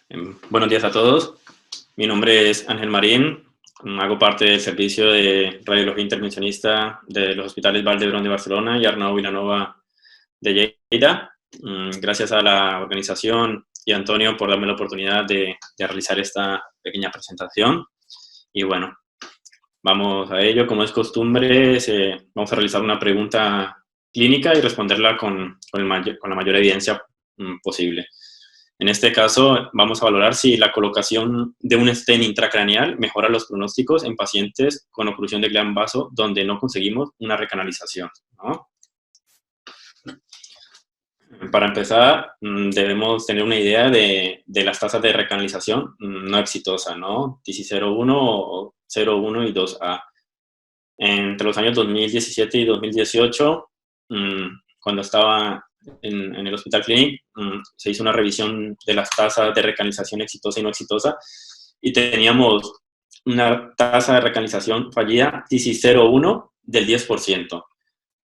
Buenos días a todos. Mi nombre es Ángel Marín. Hago parte del servicio de radiología intervencionista de los hospitales Vall d'Hebron de Barcelona y Arnau Vilanova de Lleida. Gracias a la organización y a Antonio por darme la oportunidad de realizar esta pequeña presentación. Y bueno, vamos a ello. Como es costumbre, vamos a realizar una pregunta clínica y responderla con la mayor evidencia posible. En este caso, vamos a valorar si la colocación de un stent intracraneal mejora los pronósticos en pacientes con oclusión de gran vaso donde no conseguimos una recanalización, ¿no? Para empezar, debemos tener una idea de las tasas de recanalización no exitosa, ¿no? TC01, 01 y 2A. Entre los años 2017 y 2018, cuando estaba en el Hospital Clinic, se hizo una revisión de las tasas de recanalización exitosa y no exitosa, y teníamos una tasa de recanalización fallida TC01 del 10%.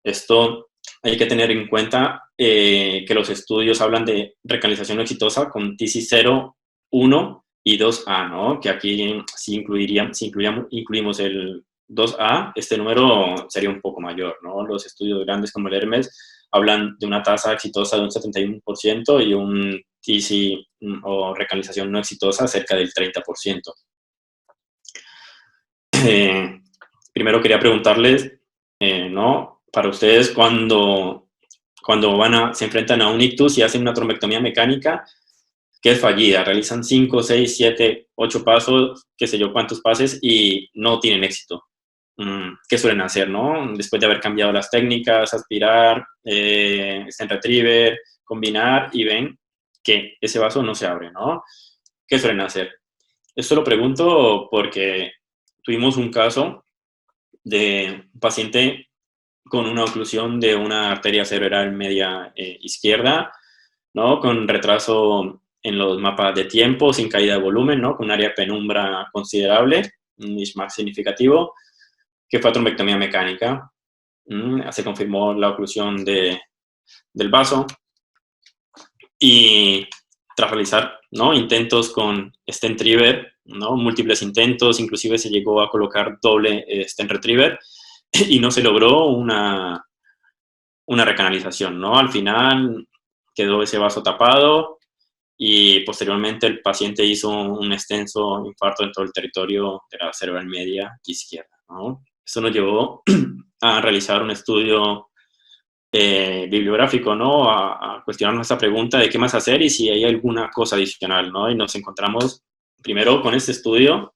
Esto hay que tener en cuenta que los estudios hablan de recanalización no exitosa con TC01 y 2A, ¿no? Que aquí si incluimos el 2A, este número sería un poco mayor, ¿no? Los estudios grandes como el Hermes hablan de una tasa exitosa de un 71% y un TC o recanalización no exitosa cerca del 30%. Primero quería preguntarles, ¿no? Para ustedes, cuando se enfrentan a un ictus y hacen una trombectomía mecánica, que es fallida, realizan 5, 6, 7, 8 pasos, qué sé yo cuántos pases, y no tienen éxito. ¿Qué suelen hacer, no? Después de haber cambiado las técnicas, aspirar, stent retriever, combinar, y ven que ese vaso no se abre, ¿no? ¿Qué suelen hacer? Esto lo pregunto porque tuvimos un caso de un paciente con una oclusión de una arteria cerebral media izquierda, ¿no? Con retraso en los mapas de tiempo, sin caída de volumen, ¿no? Con un área de penumbra considerable, un mismatch significativo, que fue a trombectomía mecánica. Se confirmó la oclusión del vaso y tras realizar, ¿no?, intentos con stent retriever, ¿no?, múltiples intentos, inclusive se llegó a colocar doble stent retriever y no se logró una recanalización, ¿no? Al final quedó ese vaso tapado y posteriormente el paciente hizo un extenso infarto en todo el territorio de la cerebral media izquierda, ¿no? Esto nos llevó a realizar un estudio bibliográfico, ¿no? A cuestionarnos esta pregunta de qué más hacer y si hay alguna cosa adicional, ¿no? Y nos encontramos primero con este estudio,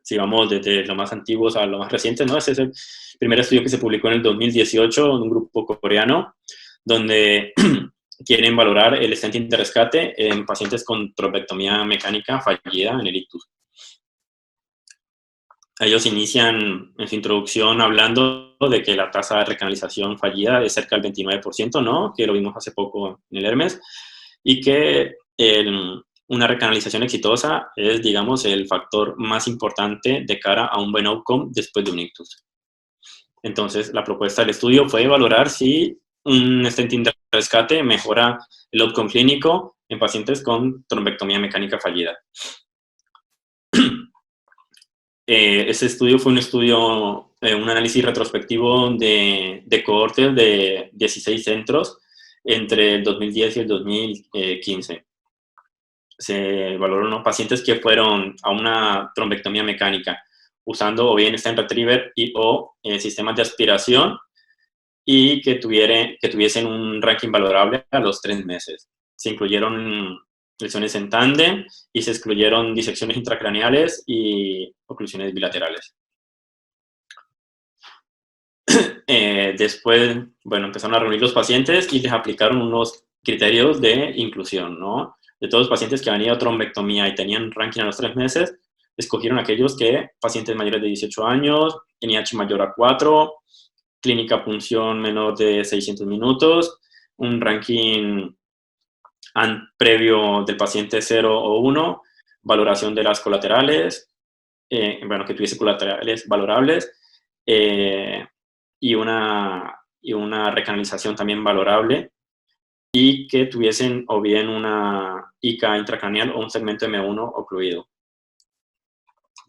si vamos desde los más antiguos a los más recientes, ¿no? Ese es el primer estudio que se publicó en el 2018 de un grupo coreano, donde quieren valorar el stenting de rescate en pacientes con trombectomía mecánica fallida en el ictus. Ellos inician en su introducción hablando de que la tasa de recanalización fallida es cerca del 29%, ¿no? Que lo vimos hace poco en el Hermes, y que una recanalización exitosa es, digamos, el factor más importante de cara a un buen outcome después de un ictus. Entonces, la propuesta del estudio fue valorar si un stenting de rescate mejora el outcome clínico en pacientes con trombectomía mecánica fallida. Ese estudio fue un estudio, un análisis retrospectivo de cohortes de 16 centros entre el 2010 y el 2015. Se valoraron los pacientes que fueron a una trombectomía mecánica usando o bien stent retriever o sistemas de aspiración y que tuviesen un ranking valorable a los 3 meses. Se incluyeron lesiones en tándem y se excluyeron disecciones intracraneales y oclusiones bilaterales. Después, bueno, empezaron a reunir los pacientes y les aplicaron unos criterios de inclusión, ¿no? De todos los pacientes que habían ido a trombectomía y tenían ranking a los 3 meses, escogieron aquellos que, pacientes mayores de 18 años, NIH mayor a 4, clínica punción menor de 600 minutos, un ranking previo del paciente 0 o 1, valoración de las colaterales, bueno, que tuviese colaterales valorables, y una recanalización también valorable, y que tuviesen o bien una ICA intracraneal o un segmento M1 ocluido.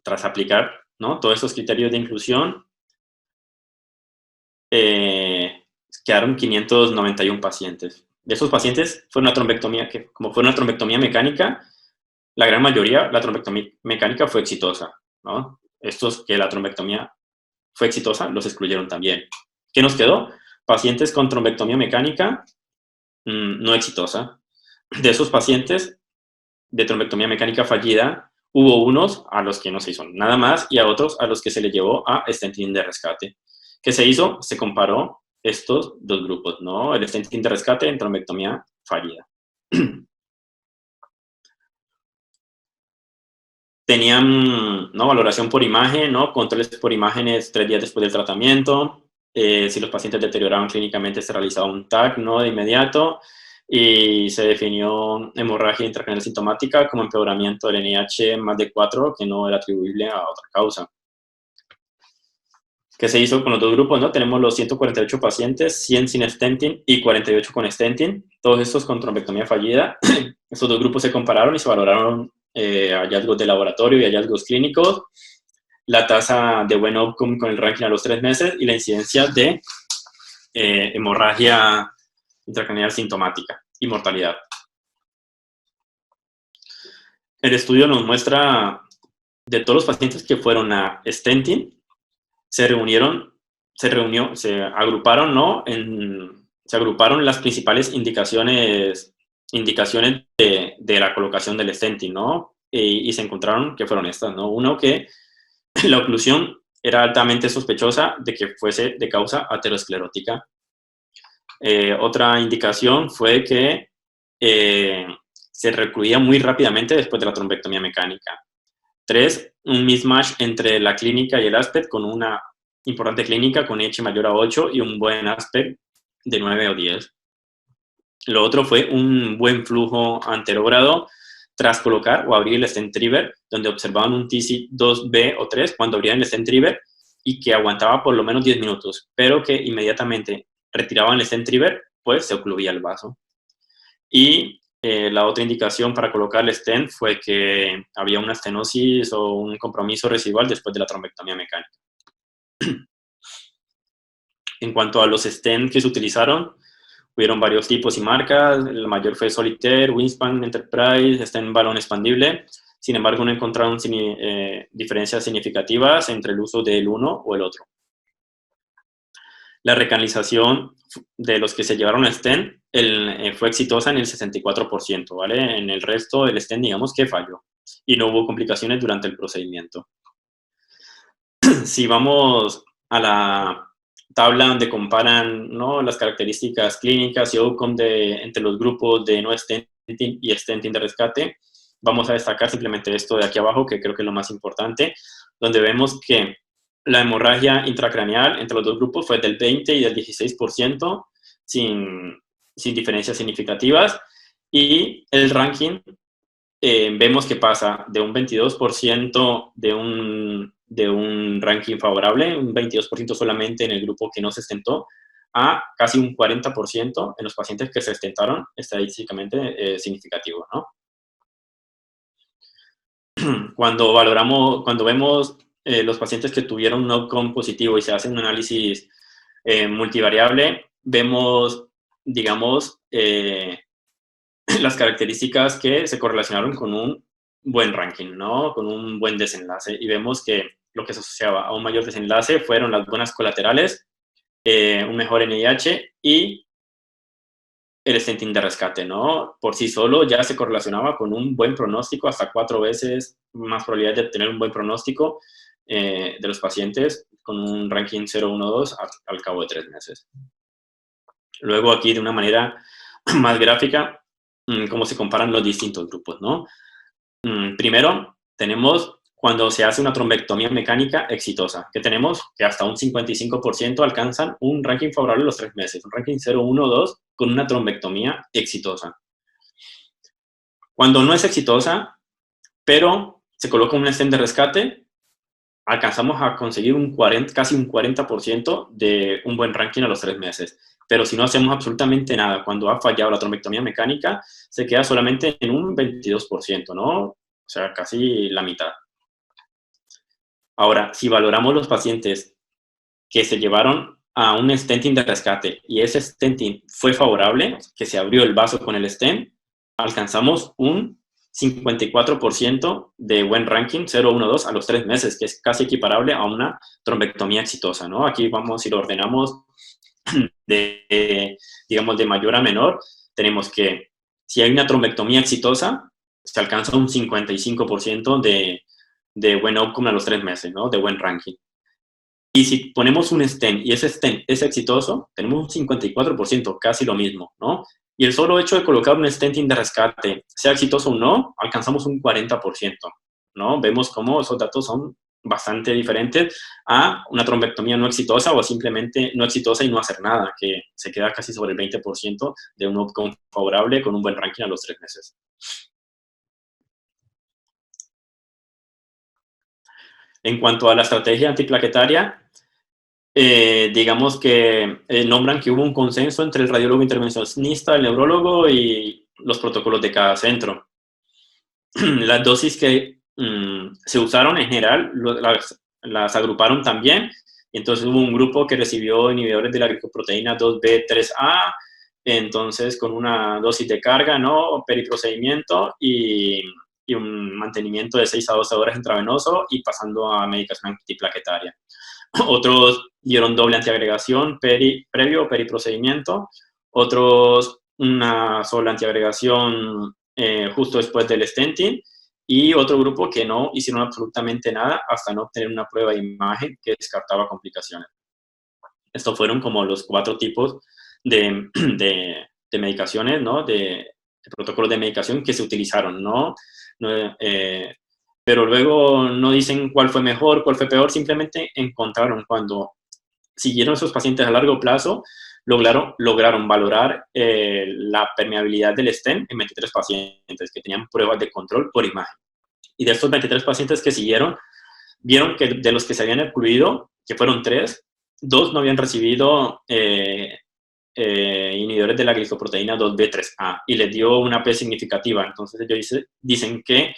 Tras aplicar, ¿no?, todos estos criterios de inclusión, quedaron 591 pacientes. De esos pacientes fue una trombectomía que, como fue una trombectomía mecánica, la gran mayoría, la trombectomía mecánica fue exitosa, ¿no? Estos que la trombectomía fue exitosa, los excluyeron también. ¿Qué nos quedó? Pacientes con trombectomía mecánica no exitosa. De esos pacientes de trombectomía mecánica fallida, hubo unos a los que no se hizo nada más y a otros a los que se le llevó a stenting de rescate. ¿Qué se hizo? Se comparó estos dos grupos, ¿no? El stenting de rescate en trombectomía fallida. Tenían, ¿no?, valoración por imagen, ¿no?, controles por imágenes 3 días después del tratamiento. Si los pacientes deterioraban clínicamente, se realizaba un TAC, ¿no?, de inmediato, y se definió hemorragia intracraneal sintomática como empeoramiento del NIH más de 4, que no era atribuible a otra causa. ¿Qué se hizo con los dos grupos, no? Tenemos los 148 pacientes, 100 sin stenting y 48 con stenting, todos estos con trombectomía fallida. Estos dos grupos se compararon y se valoraron hallazgos de laboratorio y hallazgos clínicos, la tasa de buen outcome con el ranking a los 3 meses y la incidencia de hemorragia intracraneal sintomática y mortalidad. El estudio nos muestra de todos los pacientes que fueron a stenting, se agruparon, ¿no? Se agruparon las principales indicaciones de la colocación del stenting, ¿no? Y se encontraron que fueron estas, ¿no? Uno, que la oclusión era altamente sospechosa de que fuese de causa aterosclerótica. Otra indicación fue que se recluía muy rápidamente después de la trombectomía mecánica. 3, un mismatch entre la clínica y el aspect, con una importante clínica con H mayor a 8 y un buen aspect de 9 o 10. Lo otro fue un buen flujo anterogrado tras colocar o abrir el stent trigger, donde observaban un TC 2B o 3 cuando abrían el stent trigger y que aguantaba por lo menos 10 minutos, pero que inmediatamente retiraban el stent trigger, pues se ocluía el vaso. Y la otra indicación para colocar el stent fue que había una estenosis o un compromiso residual después de la trombectomía mecánica. En cuanto a los stent que se utilizaron, hubieron varios tipos y marcas. El mayor fue Solitaire, Wingspan, Enterprise, stent balón expandible. Sin embargo, no encontraron diferencias significativas entre el uso del uno o el otro. La recanalización de los que se llevaron a stent fue exitosa en el 64%, ¿vale? En el resto, el stent, digamos que falló y no hubo complicaciones durante el procedimiento. Si vamos a la tabla donde comparan, ¿no?, las características clínicas y outcome entre los grupos de no stenting y stenting de rescate, vamos a destacar simplemente esto de aquí abajo, que creo que es lo más importante, donde vemos que la hemorragia intracraneal entre los dos grupos fue del 20 y del 16%, sin diferencias significativas, y el ranking vemos que pasa de un 22% de un ranking favorable, un 22% solamente en el grupo que no se stentó, a casi un 40% en los pacientes que se stentaron, estadísticamente significativo, ¿no? Cuando vemos los pacientes que tuvieron un outcome positivo y se hace un análisis multivariable, vemos, digamos, las características que se correlacionaron con un buen ranking, ¿no?, con un buen desenlace, y vemos que lo que se asociaba a un mayor desenlace fueron las buenas colaterales, un mejor NIH y el stenting de rescate, ¿no? Por sí solo ya se correlacionaba con un buen pronóstico, hasta 4 veces más probabilidad de tener un buen pronóstico de los pacientes con un ranking 0-1-2 al cabo de 3 meses. Luego aquí, de una manera más gráfica, cómo se comparan los distintos grupos, ¿no? Primero, tenemos cuando se hace una trombectomía mecánica exitosa, que tenemos que hasta un 55% alcanzan un ranking favorable a los 3 meses, un ranking 0, 1, 2, con una trombectomía exitosa. Cuando no es exitosa, pero se coloca un stent de rescate, alcanzamos a conseguir casi un 40% de un buen ranking a los 3 meses. Pero si no hacemos absolutamente nada, cuando ha fallado la trombectomía mecánica, se queda solamente en un 22%, ¿no? O sea, casi la mitad. Ahora, si valoramos los pacientes que se llevaron a un stenting de rescate y ese stenting fue favorable, que se abrió el vaso con el stent, alcanzamos un 54% de buen ranking 0,12 a los 3 meses, que es casi equiparable a una trombectomía exitosa, ¿no? Aquí vamos, si lo ordenamos digamos, de mayor a menor, tenemos que si hay una trombectomía exitosa, se alcanza un 55% de buen outcome a los 3 meses, ¿no? De buen ranking. Y si ponemos un stent y ese stent es exitoso, tenemos un 54%, casi lo mismo, ¿no? Y el solo hecho de colocar un stenting de rescate, sea exitoso o no, alcanzamos un 40%, ¿no? Vemos cómo esos datos son bastante diferentes a una trombectomía no exitosa o simplemente no exitosa y no hacer nada, que se queda casi sobre el 20% de un outcome favorable con un buen ranking a los 3 meses. En cuanto a la estrategia antiplaquetaria, digamos que nombran que hubo un consenso entre el radiólogo intervencionista, el neurólogo y los protocolos de cada centro. Las dosis que se usaron en general las agruparon también, y entonces hubo un grupo que recibió inhibidores de la glicoproteína 2B3A, entonces con una dosis de carga, ¿no? Periprocedimiento y un mantenimiento de 6 a 12 horas intravenoso y pasando a medicación antiplaquetaria. Otros dieron doble antiagregación previo o periprocedimiento, otros una sola antiagregación justo después del stenting, y otro grupo que no hicieron absolutamente nada hasta no obtener una prueba de imagen que descartaba complicaciones. Estos fueron como los 4 tipos de medicaciones, ¿no? De protocolos de medicación que se utilizaron, ¿no? Pero luego no dicen cuál fue mejor, cuál fue peor, simplemente encontraron cuando siguieron esos pacientes a largo plazo, lograron valorar la permeabilidad del stent en 23 pacientes que tenían pruebas de control por imagen. Y de estos 23 pacientes que siguieron, vieron que de los que se habían excluido, que fueron 3, 2 no habían recibido inhibidores de la glicoproteína 2B3A y les dio una P significativa. Entonces ellos dicen que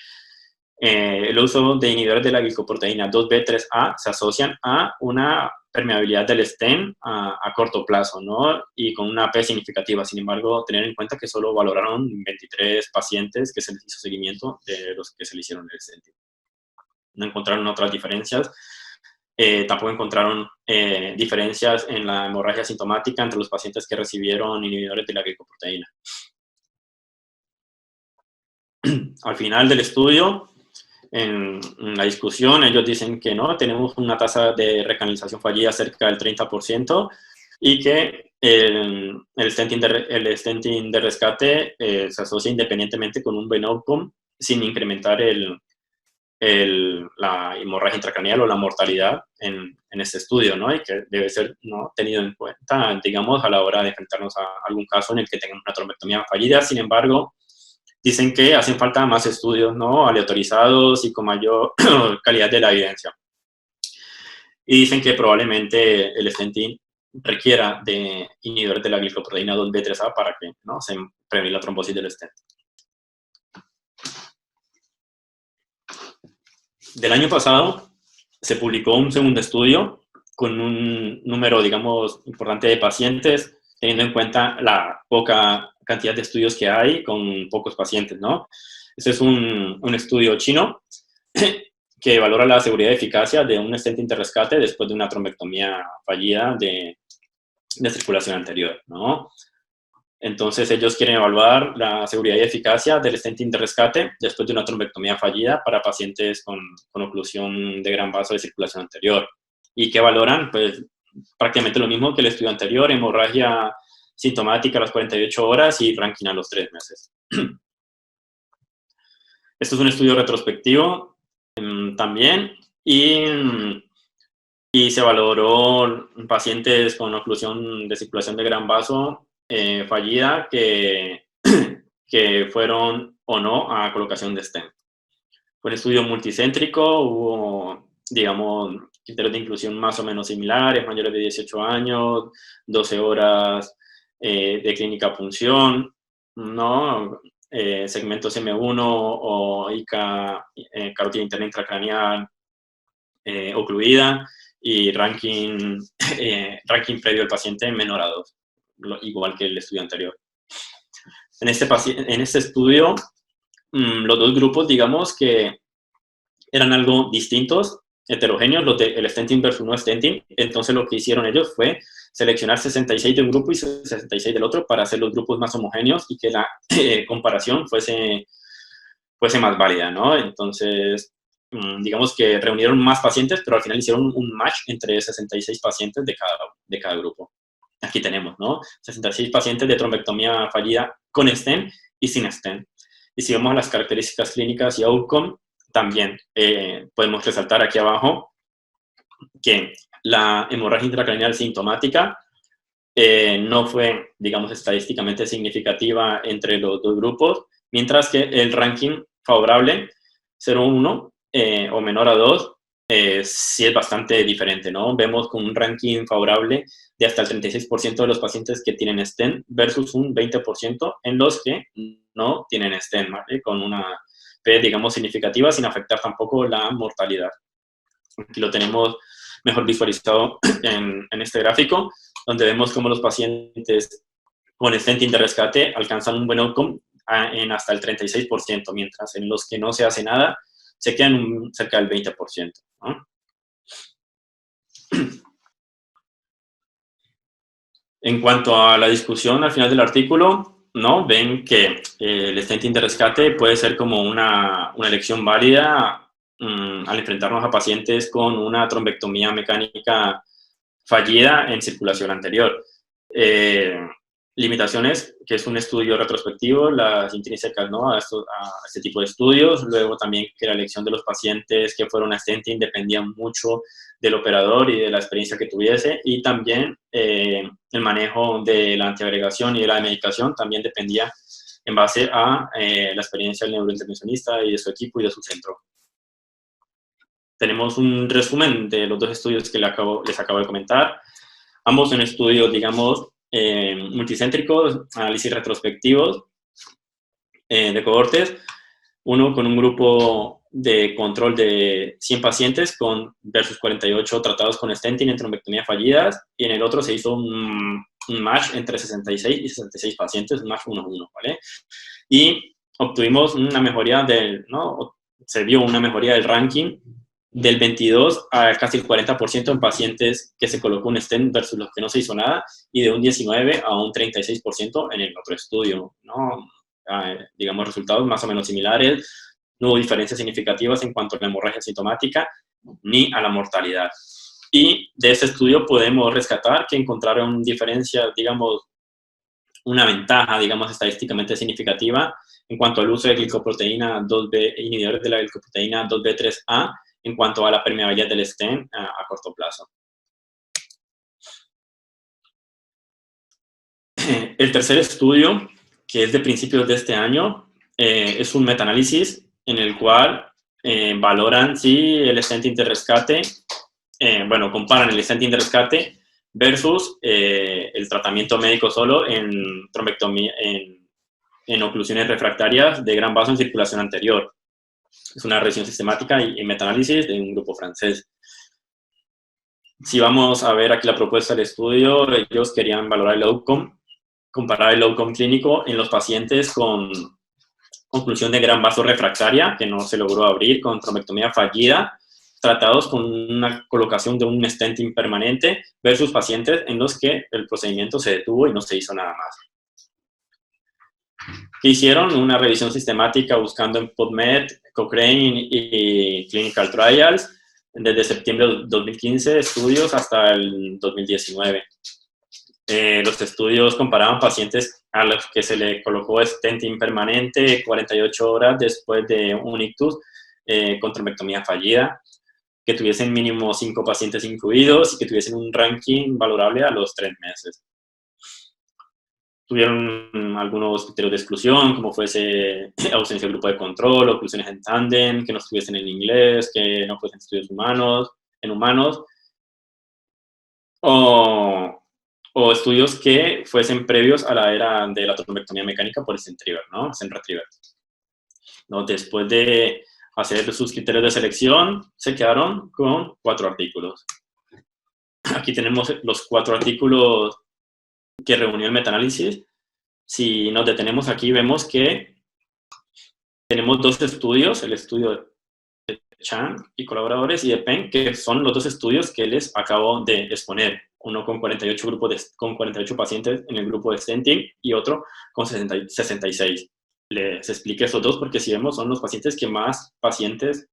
el uso de inhibidores de la glicoproteína 2B3A se asocian a una permeabilidad del stent a corto plazo, ¿no? Y con una P significativa. Sin embargo, tener en cuenta que solo valoraron 23 pacientes que se les hizo seguimiento de los que se le hicieron el stent. No encontraron otras diferencias. Tampoco encontraron diferencias en la hemorragia sintomática entre los pacientes que recibieron inhibidores de la glicoproteína. Al final del estudio, en la discusión, ellos dicen que no, tenemos una tasa de recanalización fallida cerca del 30% y que el stenting de rescate se asocia independientemente con un buen outcome sin incrementar la hemorragia intracraneal o la mortalidad en este estudio, ¿no? Y que debe ser, ¿no?, tenido en cuenta, digamos, a la hora de enfrentarnos a algún caso en el que tengamos una trombectomía fallida. Sin embargo, dicen que hacen falta más estudios, ¿no?, aleatorizados y con mayor calidad de la evidencia. Y dicen que probablemente el stenting requiera de inhibidores de la glicoproteína 2B3A para que, ¿no?, se prevenga la trombosis del stent. Del año pasado se publicó un segundo estudio con un número, digamos, importante de pacientes, teniendo en cuenta la poca cantidad de estudios que hay con pocos pacientes, ¿no? Este es un estudio chino que valora la seguridad y eficacia de un stenting de rescate después de una trombectomía fallida de circulación anterior, ¿no? Entonces, ellos quieren evaluar la seguridad y eficacia del stenting de rescate después de una trombectomía fallida para pacientes con oclusión de gran vaso de circulación anterior. ¿Y qué valoran? Pues prácticamente lo mismo que el estudio anterior, hemorragia sintomática a las 48 horas y ranking a los 3 meses. Esto es un estudio retrospectivo también y se valoró pacientes con oclusión de circulación de gran vaso fallida que fueron o no a colocación de stent. Fue un estudio multicéntrico, hubo digamos, criterios de inclusión más o menos similares, mayores de 18 años, 12 horas de clínica punción, ¿no? Segmentos M1 o ICA, carótida interna intracraneal ocluida, y ranking previo al paciente menor a 2, igual que el estudio anterior. En este estudio, los dos grupos, digamos que eran algo distintos, heterogéneos, el stenting versus no stenting. Entonces lo que hicieron ellos fue seleccionar 66 de un grupo y 66 del otro para hacer los grupos más homogéneos y que la comparación fuese más válida, ¿no? Entonces, digamos que reunieron más pacientes, pero al final hicieron un match entre 66 pacientes de cada grupo. Aquí tenemos, ¿no? 66 pacientes de trombectomía fallida con stent y sin stent. Y si vemos las características clínicas y outcome, también podemos resaltar aquí abajo que la hemorragia intracraneal sintomática no fue, digamos, estadísticamente significativa entre los dos grupos, mientras que el ranking favorable 0,1 o menor a 2 sí es bastante diferente, ¿no? Vemos con un ranking favorable de hasta el 36% de los pacientes que tienen stent versus un 20% en los que no tienen stent, ¿vale? Con una P, digamos, significativa sin afectar tampoco la mortalidad. Aquí lo tenemos mejor visualizado en este gráfico, donde vemos cómo los pacientes con stenting de rescate alcanzan un buen outcome en hasta el 36%, mientras en los que no se hace nada se quedan cerca del 20%, ¿no? En cuanto a la discusión al final del artículo, ¿no? Ven que el stenting de rescate puede ser como una elección válida al enfrentarnos a pacientes con una trombectomía mecánica fallida en circulación anterior. Limitaciones, que es un estudio retrospectivo, las intrínsecas, ¿no? a este tipo de estudios. Luego también que la elección de los pacientes que fueron a stenting dependía mucho del operador y de la experiencia que tuviese. Y también el manejo de la antiagregación y de la medicación también dependía en base a la experiencia del neurointervencionista y de su equipo y de su centro. Tenemos un resumen de los dos estudios que les acabo de comentar. Ambos son estudios, digamos, multicéntricos, análisis retrospectivos de cohortes. Uno con un grupo de control de 100 pacientes versus 48 tratados con stenting en trombectomía fallidas, y en el otro se hizo un match entre 66 y 66 pacientes, un match 1-1, ¿vale? Y obtuvimos una mejoría se vio una mejoría del ranking del 22 a casi el 40% en pacientes que se colocó un stent versus los que no se hizo nada, y de un 19 a un 36% en el otro estudio, ¿no? Digamos, resultados más o menos similares. No hubo diferencias significativas en cuanto a la hemorragia sintomática ni a la mortalidad. Y de ese estudio podemos rescatar que encontraron diferencias, digamos, una ventaja, digamos, estadísticamente significativa en cuanto al uso de glicoproteína 2B, inhibidores de la glicoproteína 2B3A, en cuanto a la permeabilidad del stent a corto plazo. El tercer estudio, que es de principios de este año, es un metaanálisis en el cual valoran si el stenting de rescate, comparan el stenting de rescate versus el tratamiento médico solo en trombectomía, en oclusiones refractarias de gran vaso en circulación anterior. Es una revisión sistemática y metaanálisis de un grupo francés. Si vamos a ver aquí la propuesta del estudio, ellos querían valorar el outcome, comparar el outcome clínico en los pacientes con oclusión de gran vaso refractaria, que no se logró abrir, con trombectomía fallida, tratados con una colocación de un stenting permanente, versus pacientes en los que el procedimiento se detuvo y no se hizo nada más. Que hicieron una revisión sistemática buscando en PubMed, Cochrane y Clinical Trials, desde septiembre de 2015 estudios hasta el 2019. Los estudios comparaban pacientes a los que se le colocó stenting permanente 48 horas después de un ictus con trombectomía fallida, que tuviesen mínimo 5 pacientes incluidos y que tuviesen un ranking valorable a los 3 meses. tuvieron algunos criterios de exclusión, como fuese ausencia de grupo de control, oclusiones en tándem, que no estuviesen en inglés, que no fuesen estudios en humanos, o estudios que fuesen previos a la era de la trombectomía mecánica por Stent Retriever, ¿no? Stent Retriever. ¿No? Después de hacer sus criterios de selección, se quedaron con 4 artículos. Aquí tenemos los 4 artículos que reunió el metaanálisis. Si nos detenemos aquí, vemos que tenemos 2 estudios, el estudio de Chan y colaboradores y de Peng, que son los 2 estudios que les acabo de exponer. Uno con 48 pacientes en el grupo de stenting y otro con 66. Les expliqué estos 2 porque si vemos son los pacientes que más pacientes,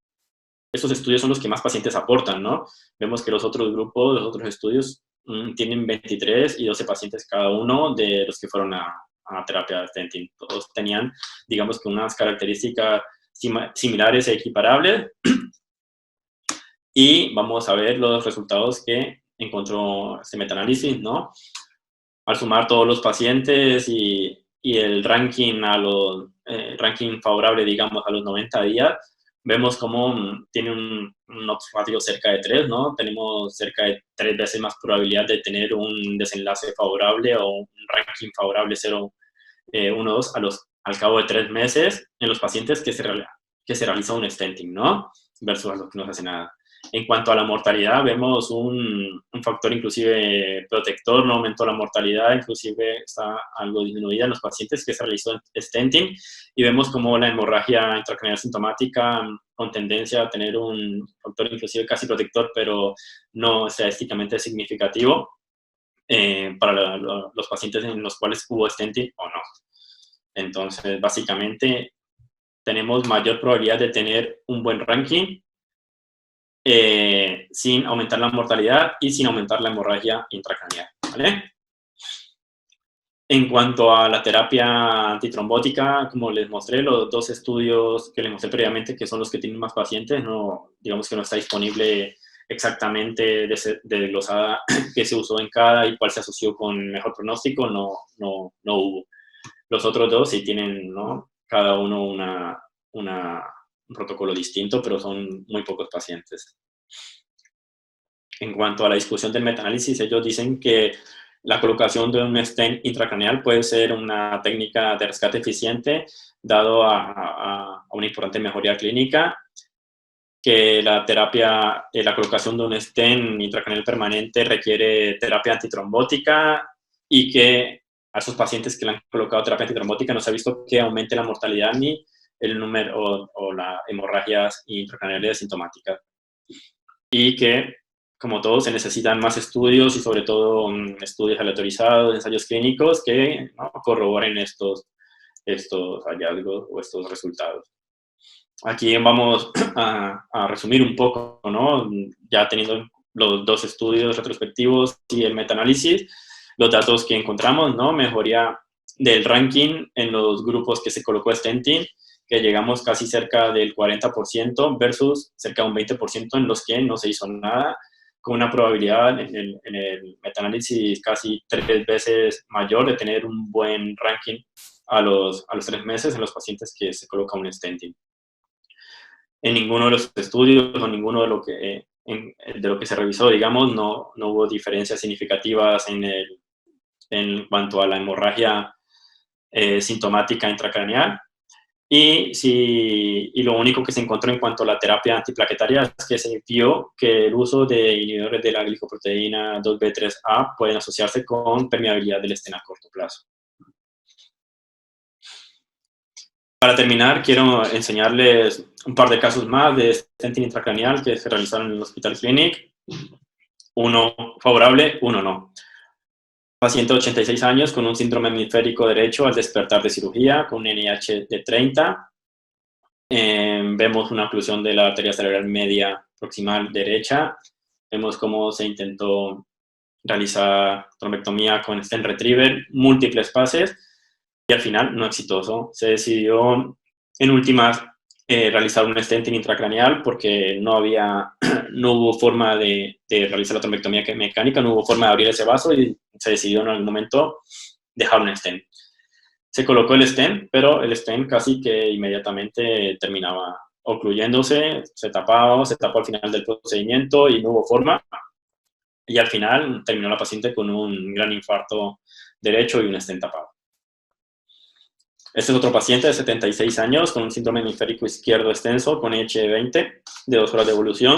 estos estudios son los que más pacientes aportan, ¿no? Vemos que los otros grupos, los otros estudios tienen 23 y 12 pacientes cada uno de los que fueron a terapia de stenting. Todos tenían, digamos que unas características similares e equiparables. Y vamos a ver los resultados que encontró este metaanálisis, ¿no? Al sumar todos los pacientes y el ranking ranking favorable, digamos, a los 90 días, vemos cómo tiene un odds ratio cerca de 3, ¿no? Tenemos cerca de 3 veces más probabilidad de tener un desenlace favorable o un ranking favorable 0, 1, 2 al cabo de 3 meses en los pacientes que se realiza un stenting, ¿no? Versus a los que no se hace nada. En cuanto a la mortalidad, vemos un factor inclusive protector, no aumentó la mortalidad, inclusive está algo disminuida en los pacientes que se realizó stenting, y vemos como la hemorragia intracraneal sintomática con tendencia a tener un factor inclusive casi protector, pero no estadísticamente significativo para los pacientes en los cuales hubo stenting o no. Entonces, básicamente, tenemos mayor probabilidad de tener un buen ranking sin aumentar la mortalidad y sin aumentar la hemorragia intracraneal, ¿vale? En cuanto a la terapia antitrombótica, como les mostré, los 2 estudios que les mostré previamente, que son los que tienen más pacientes, no, digamos que no está disponible exactamente desglosada qué se usó en cada y cuál se asoció con mejor pronóstico, no hubo. Los otros 2 sí tienen, ¿no? Cada uno un protocolo distinto, pero son muy pocos pacientes. En cuanto a la discusión del metaanálisis, ellos dicen que la colocación de un stent intracraneal puede ser una técnica de rescate eficiente, dado a una importante mejoría clínica, que la colocación de un stent intracraneal permanente requiere terapia antitrombótica y que a esos pacientes que le han colocado terapia antitrombótica no se ha visto que aumente la mortalidad ni el número o las hemorragias intracraneales sintomáticas. Y que, como todos, se necesitan más estudios y sobre todo estudios aleatorizados, ensayos clínicos que, ¿no?, corroboren estos hallazgos o estos resultados. Aquí vamos a resumir un poco, ¿no? Ya teniendo los 2 estudios retrospectivos y el metaanálisis, los datos que encontramos, ¿no? Mejoría del ranking en los grupos que se colocó stenting, que llegamos casi cerca del 40% versus cerca de un 20% en los que no se hizo nada, con una probabilidad en el metaanálisis casi 3 veces mayor de tener un buen ranking a los 3 meses en los pacientes que se coloca un stenting. En ninguno de los estudios o ninguno de lo que se revisó, digamos, no hubo diferencias significativas en cuanto a la hemorragia sintomática intracraneal. Y lo único que se encontró en cuanto a la terapia antiplaquetaria es que se vio que el uso de inhibidores de la glicoproteína 2B3A pueden asociarse con permeabilidad del stent a corto plazo. Para terminar, quiero enseñarles un par de casos más de stenting intracraneal que se realizaron en el Hospital Clinic. Uno favorable, uno no. Paciente de 86 años con un síndrome hemisférico derecho al despertar de cirugía, con un NIH de 30. Vemos una oclusión de la arteria cerebral media proximal derecha. Vemos cómo se intentó realizar trombectomía con Stent Retriever, múltiples fases, y al final no exitoso. Se decidió en últimas realizar un stenting intracraneal porque no hubo forma de realizar la trombectomía mecánica, no hubo forma de abrir ese vaso y se decidió en algún momento dejar un stent. Se colocó el stent, pero el stent casi que inmediatamente terminaba ocluyéndose, se tapó al final del procedimiento y no hubo forma. Y al final terminó la paciente con un gran infarto derecho y un stent tapado. Este es otro paciente de 76 años con un síndrome hemisférico izquierdo extenso con H20 de 2 horas de evolución,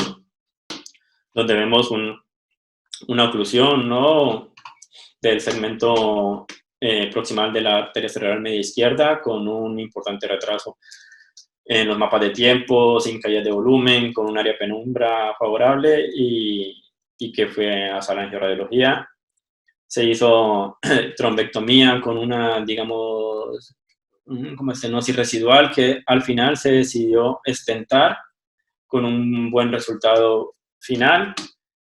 donde vemos una oclusión, ¿no?, del segmento proximal de la arteria cerebral media izquierda con un importante retraso en los mapas de tiempo, sin caída de volumen, con un área penumbra favorable y que fue a sala de angioradiología. Se hizo trombectomía con una, digamos, como estenosis residual que al final se decidió estentar con un buen resultado final.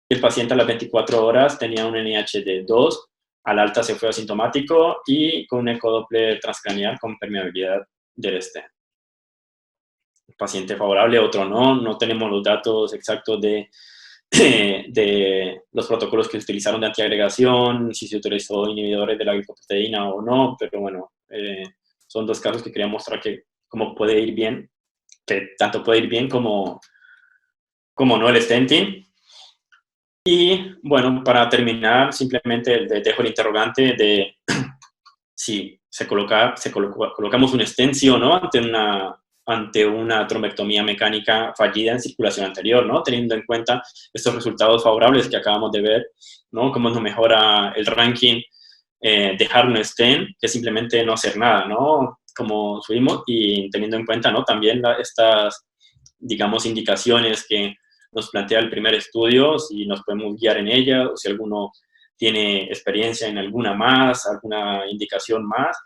El paciente a las 24 horas tenía un NIH de 2, al alta se fue asintomático y con un ecodoppler transcranial con permeabilidad del stent. Paciente favorable, otro no tenemos los datos exactos de los protocolos que se utilizaron de antiagregación, si se utilizó inhibidores de la glicoproteína o no, pero bueno, son dos casos que quería mostrar que cómo puede ir bien, que tanto puede ir bien como no el stenting. Y bueno, para terminar, simplemente dejo el interrogante de si colocamos un stent, sí o no, ante una trombectomía mecánica fallida en circulación anterior, ¿no? Teniendo en cuenta estos resultados favorables que acabamos de ver, ¿no? Cómo nos mejora el ranking dejar un stent que simplemente no hacer nada, ¿no? Como subimos y teniendo en cuenta, ¿no?, también estas, digamos, indicaciones que nos plantea el primer estudio, si nos podemos guiar en ella o si alguno tiene experiencia en alguna más, alguna indicación más.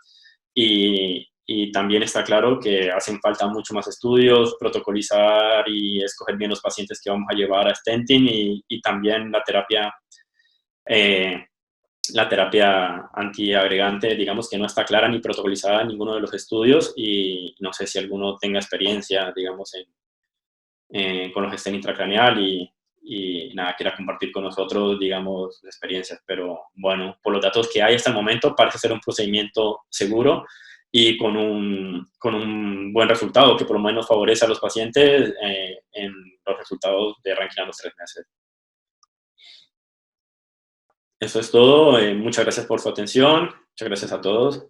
Y también está claro que hacen falta mucho más estudios, protocolizar y escoger bien los pacientes que vamos a llevar a stenting y también la terapia antiagregante, digamos que no está clara ni protocolizada en ninguno de los estudios y no sé si alguno tenga experiencia, digamos, con los stent intracraneal y nada, quiera compartir con nosotros, digamos, experiencias. Pero bueno, por los datos que hay hasta el momento, parece ser un procedimiento seguro y con un buen resultado que por lo menos favorece a los pacientes en los resultados de ranking a los 3 meses. Eso es todo. Muchas gracias por su atención. Muchas gracias a todos.